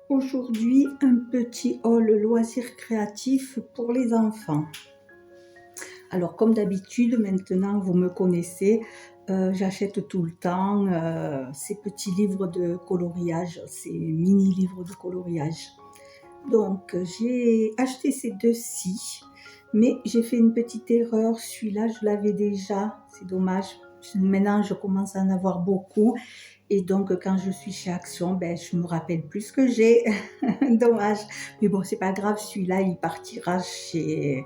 Aujourd'hui, un petit haul loisirs créatifs pour les enfants. Alors, comme d'habitude, maintenant, vous me connaissez, j'achète tout le temps ces petits livres de coloriage, ces mini-livres de coloriage. Donc, j'ai acheté ces deux-ci, mais j'ai fait une petite erreur. Celui-là, je l'avais déjà, c'est dommage. Maintenant, je commence à en avoir beaucoup. Et donc, quand je suis chez Action, je me rappelle plus ce que j'ai. Dommage. Mais bon, c'est pas grave, celui-là, il partira chez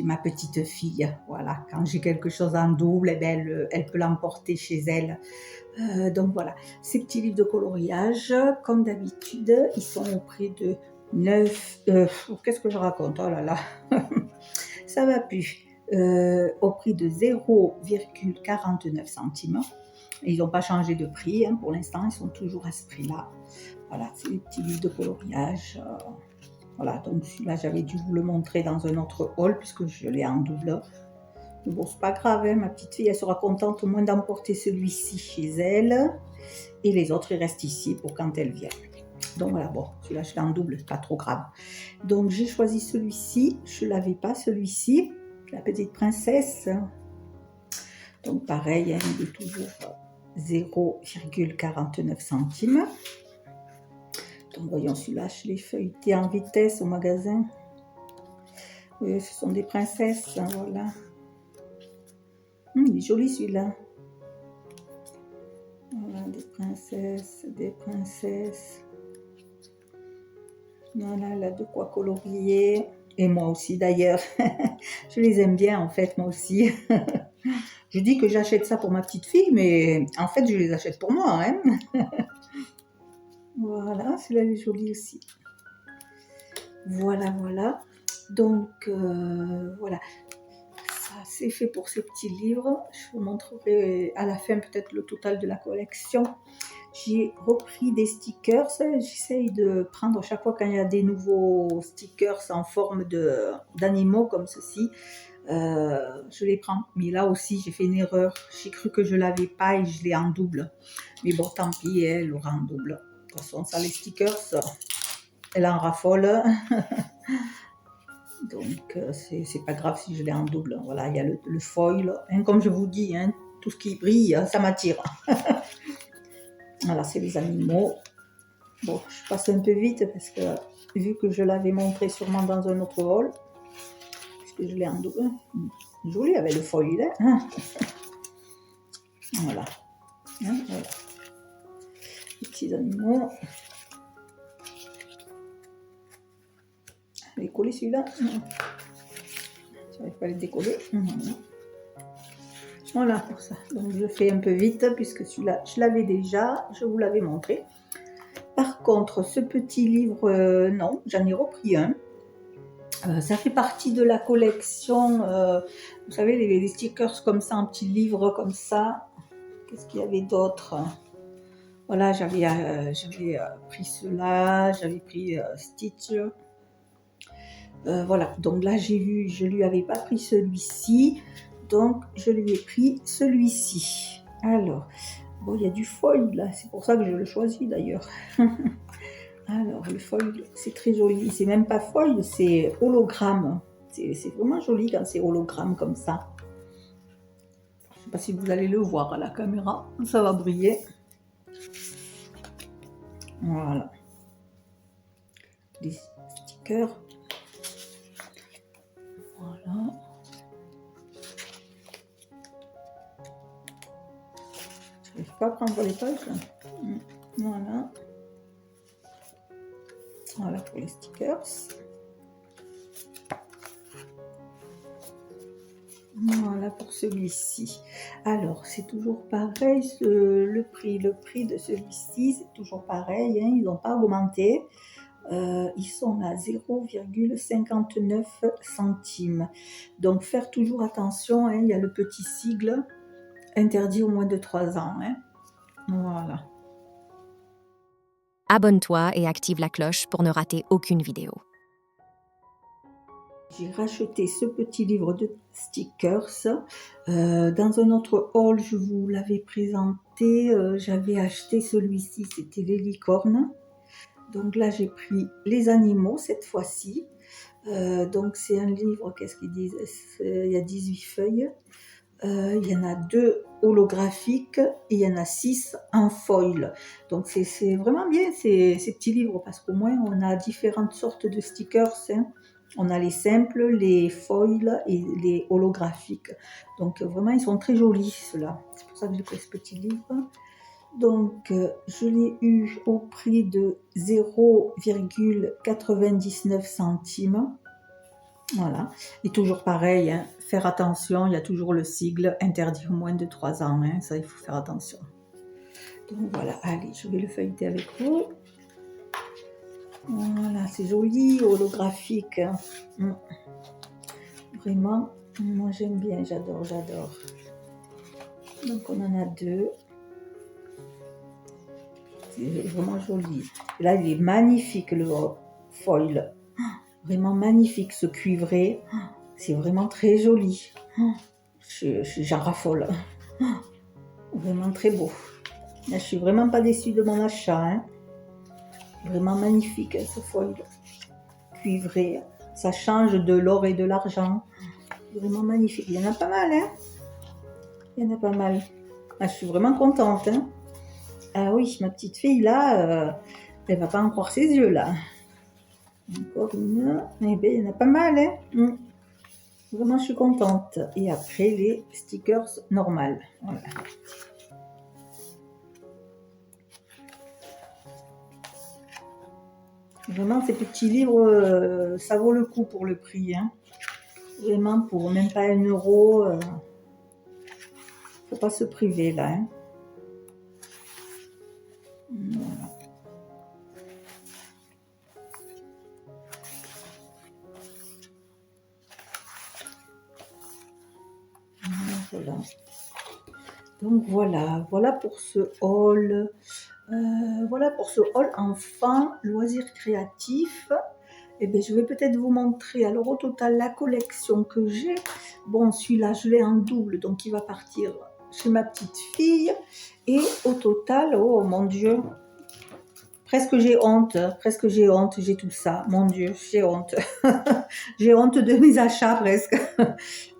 ma petite fille. Voilà, quand j'ai quelque chose en double, elle peut l'emporter chez elle. Donc voilà, ces petits livres de coloriage, comme d'habitude, ils sont au prix de 9... qu'est-ce que je raconte? Oh là là, ça va plus. Au prix de 0,49 centimes. Ils n'ont pas changé de prix, pour l'instant, ils sont toujours à ce prix-là. Voilà, c'est des petits livres de coloriage. Voilà, donc celui-là, j'avais dû vous le montrer dans un autre haul, puisque je l'ai en double. Mais bon, c'est pas grave, ma petite fille, elle sera contente au moins d'emporter celui-ci chez elle. Et les autres, ils restent ici pour quand elle vient. Donc voilà, bon, celui-là, je l'ai en double, c'est pas trop grave. Donc j'ai choisi celui-ci, je ne l'avais pas celui-ci, la petite princesse. Donc pareil, il est toujours 0,49 centimes. Donc voyons, celui-là, je l'ai feuilleté en vitesse au magasin. Oui, ce sont des princesses, voilà. Il est joli celui-là. Voilà, des princesses, des princesses. Voilà, elle a de quoi colorier. Et moi aussi d'ailleurs. Je les aime bien en fait, moi aussi. Je dis que j'achète ça pour ma petite fille, mais en fait, je les achète pour moi. Voilà, celui-là est joli aussi. Voilà, voilà. Donc, voilà. Ça, c'est fait pour ces petits livres. Je vous montrerai à la fin peut-être le total de la collection. J'ai repris des stickers. J'essaye de prendre chaque fois quand il y a des nouveaux stickers en forme d'animaux comme ceci. Je les prends. Mais là aussi, j'ai fait une erreur. J'ai cru que je ne l'avais pas et je l'ai en double. Mais bon, tant pis, elle l'aura en double. De toute façon, ça, les stickers, elle en raffole. Donc, c'est pas grave si je l'ai en double. Voilà, il y a le foil. Comme je vous dis, tout ce qui brille, ça m'attire. Voilà, c'est les animaux. Bon, je passe un peu vite parce que vu que je l'avais montré sûrement dans un autre haul, puisque je l'ai en double. Joli avec le foil. Voilà. Voilà. Les petits animaux. Je vais coller celui-là. Je n'arrive pas à le décoller. Voilà pour ça. Donc je fais un peu vite puisque celui-là, je l'avais déjà, je vous l'avais montré. Par contre, ce petit livre, non, j'en ai repris un. Ça fait partie de la collection, vous savez, les stickers comme ça, un petit livre comme ça. Qu'est-ce qu'il y avait d'autre? Voilà, j'avais pris cela, j'avais pris Stitch. Voilà, donc là j'ai vu, je lui avais pas pris celui-ci, donc je lui ai pris celui-ci. Alors, bon, il y a du foil là, c'est pour ça que je le choisis d'ailleurs. Alors, le foil, c'est très joli. C'est même pas foil, c'est hologramme. C'est vraiment joli quand c'est hologramme comme ça. Je ne sais pas si vous allez le voir à la caméra, ça va briller. Voilà. Des stickers. Voilà. Je n'arrive pas à prendre les pages. Voilà. Voilà pour les stickers. Voilà pour celui-ci. Alors, c'est toujours pareil, le prix de celui-ci, c'est toujours pareil, ils n'ont pas augmenté. Ils sont à 0,59 centimes. Donc, faire toujours attention, il y a le petit sigle, interdit au moins de 3 ans. Voilà. Abonne-toi et active la cloche pour ne rater aucune vidéo. J'ai racheté ce petit livre de stickers. Dans un autre haul, je vous l'avais présenté. J'avais acheté celui-ci, c'était les licornes. Donc là, j'ai pris les animaux cette fois-ci. Donc c'est un livre, qu'est-ce qu'ils disent? Il y a 18 feuilles. Il y en a 2 holographiques et il y en a 6 en foil. Donc c'est vraiment bien ces petits livres parce qu'au moins on a différentes sortes de stickers. Hein. On a les simples, les foils et les holographiques. Donc vraiment ils sont très jolis ceux-là. C'est pour ça que j'ai pris ce petit livre. Donc je l'ai eu au prix de 0,99 centimes. Voilà. Et toujours pareil, hein, faire attention, il y a toujours le sigle interdit au moins de 3 ans. Hein, ça, il faut faire attention. Donc voilà, allez, je vais le feuilleter avec vous. Voilà, c'est joli, holographique. Hein. Vraiment, moi j'aime bien, j'adore. Donc on en a 2. C'est vraiment joli. Et là, il est magnifique, le foil. Vraiment magnifique, ce cuivré. C'est vraiment très joli. J'en raffole. Vraiment très beau. Là, je suis vraiment pas déçue de mon achat. Hein. Vraiment magnifique, ce foil cuivré. Ça change de l'or et de l'argent. Vraiment magnifique. Il y en a pas mal. Hein. Il y en a pas mal. Ah, je suis vraiment contente. Hein. Ah oui, ma petite fille, là, elle va pas en croire ses yeux, là. Encore une. Eh bien, il y en a pas mal. Hein. Vraiment, je suis contente. Et après, les stickers normales. Voilà. Vraiment, ces petits livres, ça vaut le coup pour le prix. Hein. Vraiment, pour même pas 1 euro. Faut pas se priver, là. Hein. Voilà. Voilà. Donc voilà pour ce haul. Voilà pour ce haul enfant, loisirs créatifs. Et bien, je vais peut-être vous montrer, alors au total, la collection que j'ai. Bon, celui-là, je l'ai en double, donc il va partir chez ma petite fille. Et au total, oh mon Dieu, presque j'ai honte, j'ai tout ça. Mon Dieu, j'ai honte. J'ai honte de mes achats presque.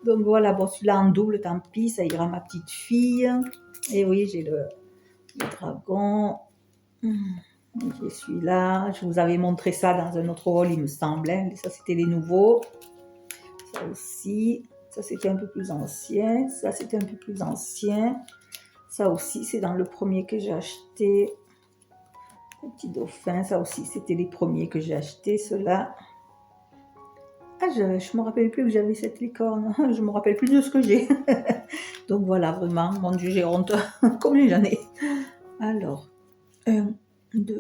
Donc voilà, bon, celui-là en double, tant pis, ça ira à ma petite fille. Et oui, j'ai le dragon. J'ai celui-là. Je vous avais montré ça dans un autre haul, il me semble. Hein. Ça, c'était les nouveaux. Ça aussi. Ça, c'était un peu plus ancien. Ça, c'était un peu plus ancien. Ça aussi, c'est dans le premier que j'ai acheté. Le petit dauphin, ça aussi, c'était les premiers que j'ai achetés, ceux-là. Ah, je ne me rappelle plus que j'avais cette licorne. Je me rappelle plus de ce que j'ai. Donc voilà, vraiment, mon Dieu, j'ai honte. Combien j'en ai? Alors, 1, 2,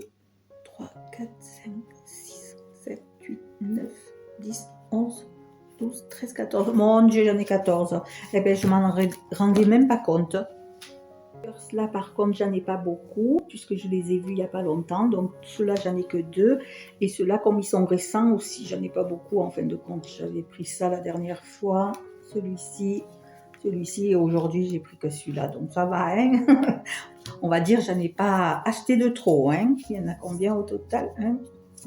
3, 4, 5, 6, 7, 8, 9, 10, 11, 12, 13, 14. Mon Dieu, j'en ai 14. Eh bien, je m'en rendais même pas compte. Là, par contre, j'en ai pas beaucoup, puisque je les ai vus il n'y a pas longtemps. Donc, ceux-là, j'en ai que 2. Et ceux-là, comme ils sont récents aussi, j'en ai pas beaucoup, en fin de compte. J'avais pris ça la dernière fois. Celui-ci. Et aujourd'hui, j'ai pris que celui-là. Donc, ça va, hein. On va dire, j'en ai pas acheté de trop, hein. Il y en a combien au total? 1,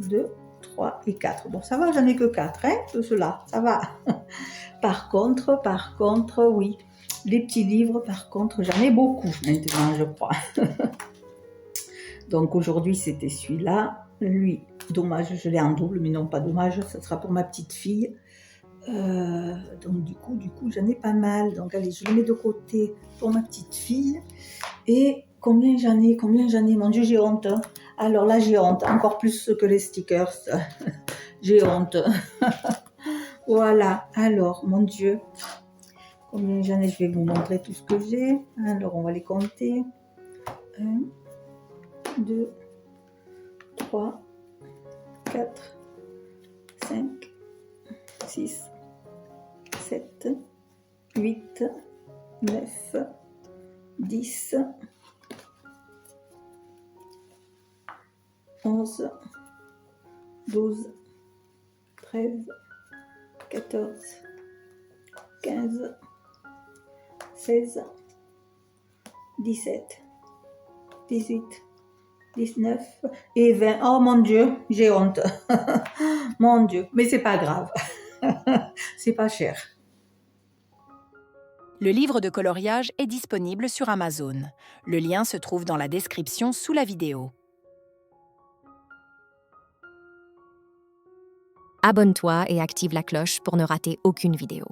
2, 3 et 4. Bon, ça va, j'en ai que 4, hein, de ceux-là. Ça va. Par contre, oui. Les petits livres, par contre, j'en ai beaucoup maintenant, je crois. Donc aujourd'hui, c'était celui-là. Lui, dommage, je l'ai en double, mais non, pas dommage, ça sera pour ma petite fille. Donc du coup, j'en ai pas mal. Donc allez, je le mets de côté pour ma petite fille. Et combien j'en ai? Mon Dieu, j'ai honte. Hein. Alors là, j'ai honte, encore plus que les stickers. J'ai honte. Voilà, alors, mon Dieu. Combien j'en ai? Je vais vous montrer tout ce que j'ai. Alors, on va les compter. 1, 2, 3, 4, 5, 6, 7, 8, 9, 10, 11, 12, 13, 14, 15, 16, 17, 18, 19 et 20. Oh mon Dieu, j'ai honte. Mon Dieu, mais c'est pas grave. C'est pas cher. Le livre de coloriage est disponible sur Amazon. Le lien se trouve dans la description sous la vidéo. Abonne-toi et active la cloche pour ne rater aucune vidéo.